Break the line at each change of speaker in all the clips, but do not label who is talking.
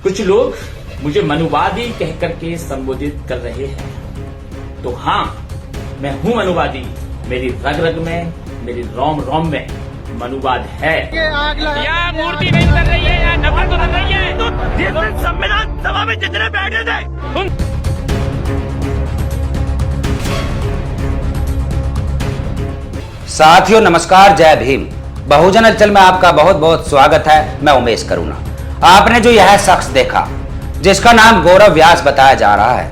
कुछ लोग मुझे मनुवादी कह करके संबोधित कर रहे हैं, तो हाँ, मैं हूँ मनुवादी। मेरी रग रग में, मेरी रोम रोम में मनुवाद है।
यहाँ मूर्ति नहीं कर रही है, यहाँ नफरत कर रही है। तो जिस दिन संविधान सभा में जितने बैठे थे
साथियों नमस्कार, जय भीम। बहुजन हलचल में आपका बहुत बहुत स्वागत है। मैं उमेश करुणा। आपने जो यह शख्स देखा, जिसका नाम गौरव व्यास बताया जा रहा है,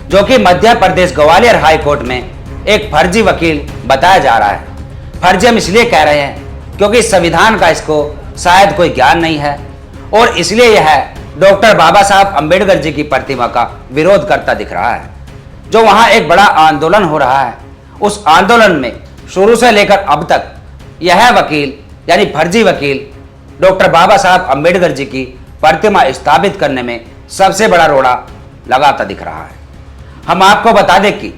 जो कि मध्य प्रदेश ग्वालियर हाई कोर्ट में एक फर्जी वकील बताया जा रहा है। फर्जी हम इसलिए कह रहे हैं क्योंकि संविधान का इसको शायद कोई ज्ञान नहीं है, और इसलिए यह डॉक्टर बाबा साहब अंबेडकर जी की प्रतिमा का विरोध करता दिख रहा है। जो वहां एक बड़ा आंदोलन हो रहा है, उस आंदोलन में शुरू से लेकर अब तक यह वकील यानी फर्जी वकील डॉक्टर बाबा साहब अंबेडकर जी की प्रतिमा स्थापित करने में सबसे बड़ा रोड़ा लगाता दिख रहा है। हम आपको बता दें कि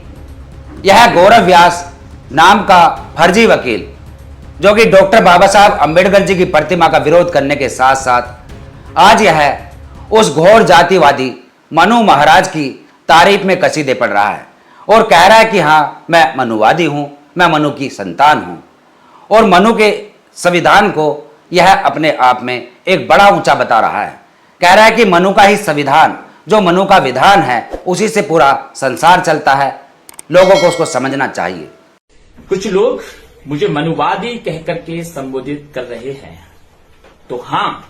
यह गौरव व्यास नाम का फर्जी वकील, जो कि डॉक्टर बाबा साहब अंबेडकर जी की प्रतिमा का विरोध करने के साथ साथ आज यह उस घोर जातिवादी मनु महाराज की तारीफ में कसीदे पड़ रहा है और कह रहा है कि हाँ, मैं मनुवादी हूं, मैं मनु की संतान हूं, और मनु के संविधान को यह अपने आप में एक बड़ा ऊंचा बता रहा है। कह रहा है कि मनु का ही संविधान, जो मनु का विधान है, उसी से पूरा संसार चलता है। लोगों को उसको समझना चाहिए।
कुछ लोग मुझे मनुवादी कह करके संबोधित कर रहे हैं, तो हाँ,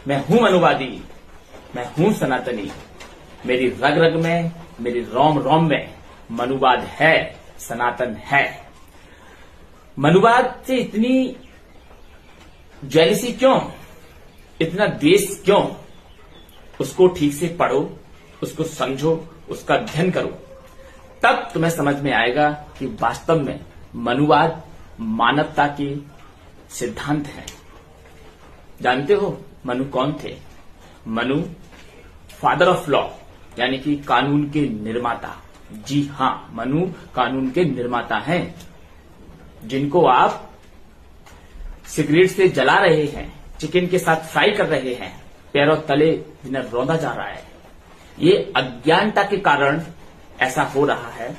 मैं हूं मनुवादी, मैं हूं सनातनी। मेरी रग रग में, मेरी रोम रोम में मनुवाद है, सनातन है। मनुवाद से इतनी जेलसी क्यों, इतना द्वेष क्यों? उसको ठीक से पढ़ो, उसको समझो, उसका अध्ययन करो, तब तुम्हें समझ में आएगा कि वास्तव में मनुवाद मानवता के सिद्धांत है। जानते हो मनु कौन थे? मनु फादर ऑफ लॉ, यानी कि कानून के निर्माता। जी हां, मनु कानून के निर्माता हैं, जिनको आप सिगरेट से जला रहे हैं, चिकन के साथ फ्राई कर रहे हैं, पैरों तले जिन्हें रौंदा जा रहा है। ये अज्ञानता के कारण ऐसा हो रहा है।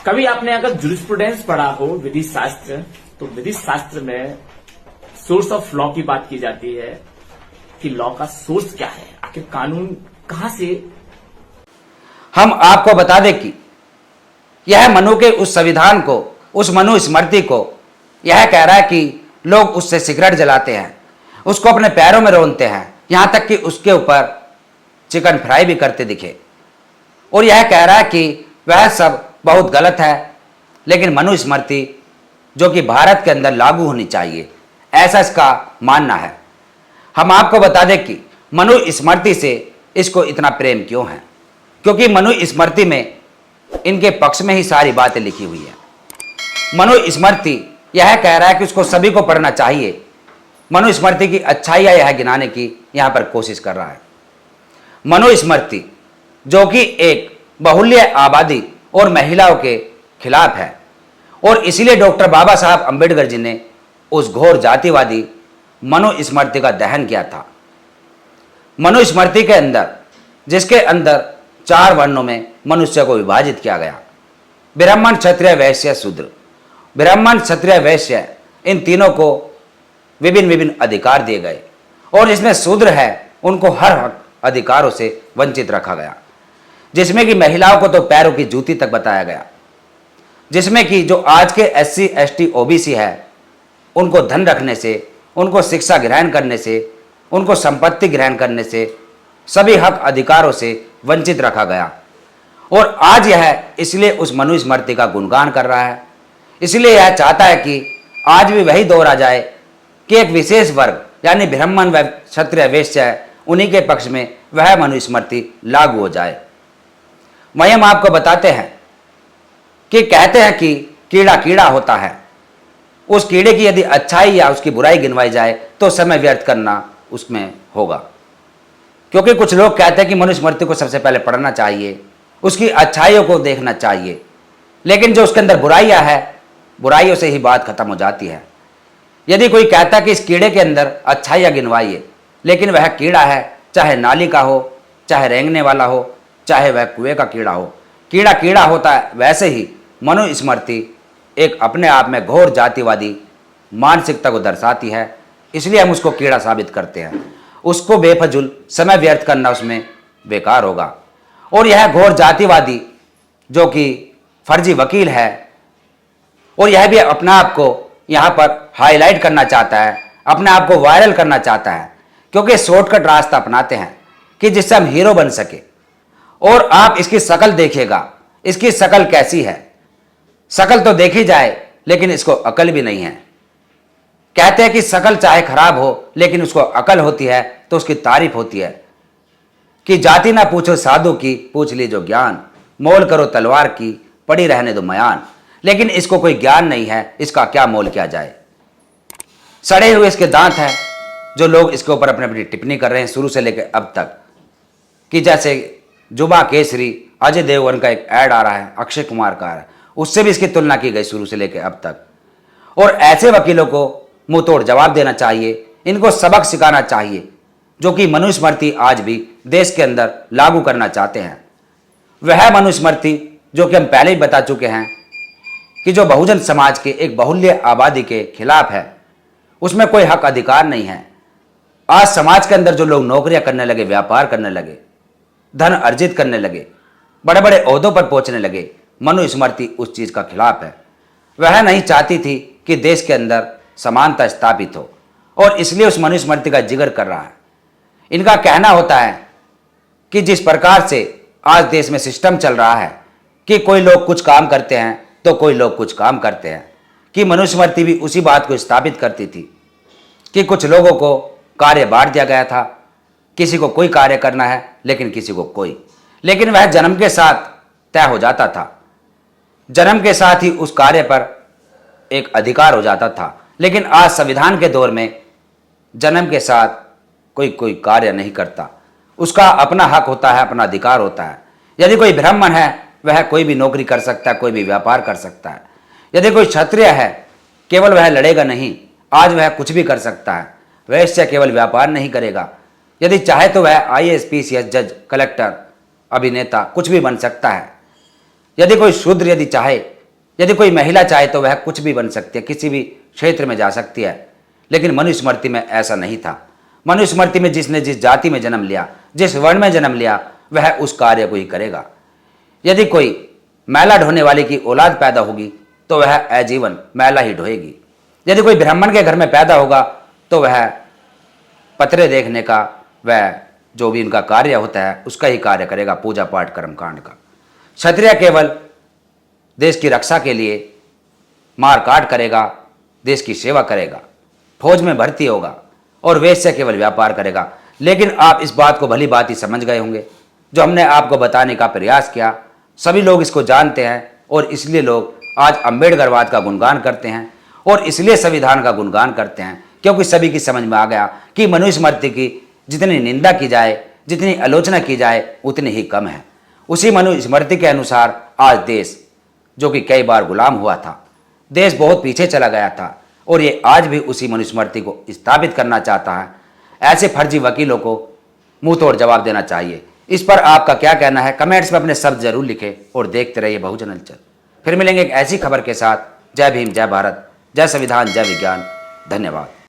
कभी आपने अगर जूरिस्प्रूडेंस पढ़ा हो, विधि शास्त्र, तो विधि शास्त्र में सोर्स ऑफ लॉ की बात की जाती है कि लॉ का सोर्स क्या है, आखिर कानून कहां से।
हम आपको बता दें कि यह मनु के उस संविधान को, उस मनु स्मृति को यह कह रहा है कि लोग उससे सिगरेट जलाते हैं, उसको अपने पैरों में रौंदते हैं, यहां तक कि उसके ऊपर चिकन फ्राई भी करते दिखे, और यह कह रहा है कि वह सब बहुत गलत है, लेकिन मनु स्मृति जो कि भारत के अंदर लागू होनी चाहिए, ऐसा इसका मानना है। हम आपको बता दें कि मनु स्मृति से इसको इतना प्रेम क्यों है, क्योंकि मनु स्मृति में इनके पक्ष में ही सारी बातें लिखी हुई है। मनु स्मृति यह कह रहा है कि उसको सभी को पढ़ना चाहिए। मनु स्मृति की अच्छाइयां यह गिनाने की यहां पर कोशिश कर रहा है। मनु स्मृति जो कि एक बहुल्य आबादी और महिलाओं के खिलाफ है, और इसीलिए डॉक्टर बाबा साहब अंबेडकर जी ने उस घोर जातिवादी मनु स्मृति का दहन किया था। मनु स्मृति के अंदर, जिसके अंदर 4 वर्णों में मनुष्य को विभाजित किया गया, ब्राह्मण, क्षत्रिय, वैश्य, शूद्र। ब्राह्मण, क्षत्रिय, वैश्य, इन तीनों को विभिन्न विभिन्न अधिकार दिए गए, और जिसमें शूद्र है उनको हर हक अधिकारों से वंचित रखा गया, जिसमें कि महिलाओं को तो पैरों की जूती तक बताया गया, जिसमें कि जो आज के SC, ST, OBC है, उनको धन रखने से, उनको शिक्षा ग्रहण करने से, उनको संपत्ति ग्रहण करने से, सभी हक अधिकारों से वंचित रखा गया। और आज यह इसलिए उस मनु स्मृति का गुणगान कर रहा है, इसलिए यह चाहता है कि आज भी वही दौर आ जाए कि एक विशेष वर्ग यानी ब्राह्मण, क्षत्रिय, वैश्य, उन्हीं के पक्ष में वह मनु स्मृति लागू हो जाए। वहीं हम आपको बताते हैं कि कहते हैं कि कीड़ा कीड़ा होता है, उस कीड़े की यदि अच्छाई या उसकी बुराई गिनवाई जाए तो समय व्यर्थ करना उसमें होगा, क्योंकि कुछ लोग कहते हैं कि मनु स्मृति को सबसे पहले पढ़ना चाहिए, उसकी अच्छाइयों को देखना चाहिए, लेकिन जो उसके अंदर बुराइयां है, बुराइयों से ही बात खत्म हो जाती है। यदि कोई कहता कि इस कीड़े के अंदर अच्छाइयां गिनवाइए, लेकिन वह कीड़ा है, चाहे नाली का हो, चाहे रेंगने वाला हो, चाहे वह कुएं का कीड़ा हो। कीड़ा कीड़ा होता है, वैसे ही मनुस्मृति एक अपने आप में घोर जातिवादी मानसिकता को दर्शाती है, इसलिए हम उसको कीड़ा साबित करते हैं। उसको बेफजूल समय व्यर्थ करना उसमें बेकार होगा। और यह घोर जातिवादी जो कि फर्जी वकील है, और यह भी अपने आप को यहाँ पर हाईलाइट करना चाहता है, अपने आप को वायरल करना चाहता है, क्योंकि शॉर्टकट रास्ता अपनाते हैं कि जिससे हम हीरो बन सके। और आप इसकी शक्ल देखिएगा, इसकी शक्ल कैसी है। शक्ल तो देखी जाए, लेकिन इसको अकल भी नहीं है। कहते हैं कि शक्ल चाहे खराब हो, लेकिन उसको अकल होती है तो उसकी तारीफ होती है कि जाति ना पूछो साधु की, पूछ लीजो ज्ञान, मोल करो तलवार की, पड़ी रहने दो मयान। लेकिन इसको कोई ज्ञान नहीं है, इसका क्या मोल किया जाए। सड़े हुए इसके दांत हैं, जो लोग इसके ऊपर अपनी अपनी टिप्पणी कर रहे हैं शुरू से लेकर अब तक, कि जैसे जुबा केसरी अजय देवगन का एक ऐड आ रहा है, अक्षय कुमार का है, उससे भी इसकी तुलना की गई शुरू से लेकर अब तक। और ऐसे वकीलों को मुंह तोड़ जवाब देना चाहिए, इनको सबक सिखाना चाहिए, जो कि मनुस्मृति आज भी देश के अंदर लागू करना चाहते हैं। वह मनुस्मृति जो कि हम पहले ही बता चुके हैं कि जो बहुजन समाज के एक बहुल्य आबादी के खिलाफ है, उसमें कोई हक अधिकार नहीं है। आज समाज के अंदर जो लोग नौकरियां करने लगे, व्यापार करने लगे, धन अर्जित करने लगे, बड़े बड़े ओहदों पर पहुंचने लगे, मनुस्मृति उस चीज का खिलाफ है। वह नहीं चाहती थी कि देश के अंदर समानता स्थापित हो, और इसलिए उस मनुस्मृति का जिक्र कर रहा है। इनका कहना होता है कि जिस प्रकार से आज देश में सिस्टम चल रहा है कि कोई लोग कुछ काम करते हैं तो कोई लोग कुछ काम करते हैं, कि मनुस्मृति भी उसी बात को स्थापित करती थी कि कुछ लोगों को कार्य बांट दिया गया था, किसी को कोई कार्य करना है लेकिन किसी को कोई, लेकिन वह जन्म के साथ तय हो जाता था, जन्म के साथ ही उस कार्य पर एक अधिकार हो जाता था। लेकिन आज संविधान के दौर में जन्म के साथ कोई कार्य नहीं करता, उसका अपना हक होता है, अपना अधिकार होता है। यदि कोई ब्राह्मण है, वह कोई भी नौकरी कर सकता है, कोई भी व्यापार कर सकता है। यदि कोई क्षत्रिय है, केवल वह लड़ेगा नहीं, आज वह कुछ भी कर सकता है। वैश्य केवल व्यापार नहीं करेगा, यदि चाहे तो वह IAS, PCS, जज, कलेक्टर, अभिनेता कुछ भी बन सकता है। यदि कोई शूद्र यदि चाहे, यदि कोई महिला चाहे तो वह कुछ भी बन सकती है, किसी भी क्षेत्र में जा सकती है। लेकिन मनुस्मृति में ऐसा नहीं था। मनुस्मृति में जिसने जिस जाति में जन्म लिया, जिस वर्ण में जन्म लिया, वह उस कार्य को ही करेगा। यदि कोई मैला ढोने वाले की औलाद पैदा होगी तो वह आजीवन मैला ही ढोएगी। यदि कोई ब्राह्मण के घर में पैदा होगा तो वह पत्रे देखने का, वह जो भी उनका कार्य होता है उसका ही कार्य करेगा, पूजा पाठ कर्मकांड का। क्षत्रिय केवल देश की रक्षा के लिए मार काट करेगा, देश की सेवा करेगा, फौज में भर्ती होगा, और वैश्य केवल व्यापार करेगा। लेकिन आप इस बात को भली भांति समझ गए होंगे, जो हमने आपको बताने का प्रयास किया। सभी लोग इसको जानते हैं, और इसलिए लोग आज अम्बेडकरवाद का गुणगान करते हैं, और इसलिए संविधान का गुणगान करते हैं, क्योंकि सभी की समझ में आ गया कि मनुस्मृति की जितनी निंदा की जाए, जितनी आलोचना की जाए, उतनी ही कम है। उसी मनुस्मृति के अनुसार आज देश, जो कि कई बार गुलाम हुआ था, देश बहुत पीछे चला गया था, और ये आज भी उसी मनुस्मृति को स्थापित करना चाहता है। ऐसे फर्जी वकीलों को मुंह तोड़ जवाब देना चाहिए। इस पर आपका क्या कहना है, कमेंट्स में अपने शब्द जरूर लिखें, और देखते रहिए बहुजन हलचल। फिर मिलेंगे एक ऐसी खबर के साथ। जय भीम, जय भारत, जय संविधान, जय विज्ञान। धन्यवाद।